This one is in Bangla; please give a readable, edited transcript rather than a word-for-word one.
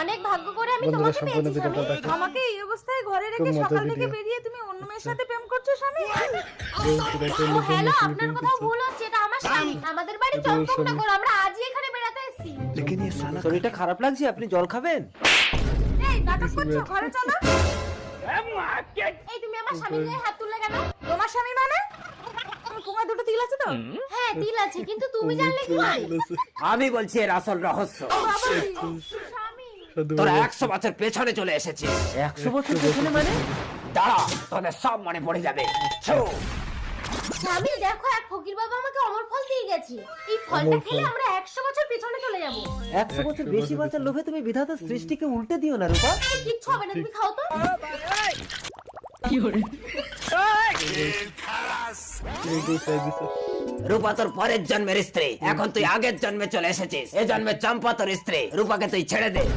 অনেক ভাগ্য করে আমি বন্ধুরা তোমাকে সম্পূর্ণ পেয়েছি ভিডিওটা স্বামী। দেখো। আমাকে এই অবস্থায় ঘরে রেখে খুব মজার সকাল থেকে ভিডিও। বেরিয়ে তুমি অন্য মেয়ের সাথে প্রেম করছো স্বামী? ও হ্যালো, আপনার কথা ভুল হচ্ছে, এটা আমার স্বামী। আমাদের বাড়ি এটা ওর চম্পকনগর, আমরা আজই এখানে বেড়াতে এসেছি। শরীরটা খারাপ লাগছে, আপনি জল খাবেন? এই নাটক করছো, ঘরে চলো। এই তুমি আমার স্বামীর গায়ে হাত তুললে কেন? তোমার স্বামী মানে? তোমার দুটো তিল আছে তো? হ্যাঁ তিল আছে, কিন্তু তুমি জানলে কি করে? আমি বলছি এর আসল রহস্য। স্বামী তোরা 100 বছর পেছনে চলে এসেছিস। 100 বছর পেছনে মানে? দাঁড়া, তোদের সব মনে পড়ে যাবে। ছু! স্বামী দেখো, এক ফকির বাবা আমাকে অমর ফল দিয়ে গেছে। এই ফলটা খেলে আমরা 100 বছর পিছনে চলে যাব। 100 বছর বেশি বাঁচার লোভে তুমি বিধাতার সৃষ্টিকে উল্টে দিও না রূপা। এই কিচ্ছু হবে না, তুমি খাও তো। রূপা তোর পরের জন্মের স্ত্রী, এখন তুই আগের জন্মে চলে এসেছিস। এ জন্মে চম্পা তোর স্ত্রী। রূপাকে তুই ছেড়ে দে।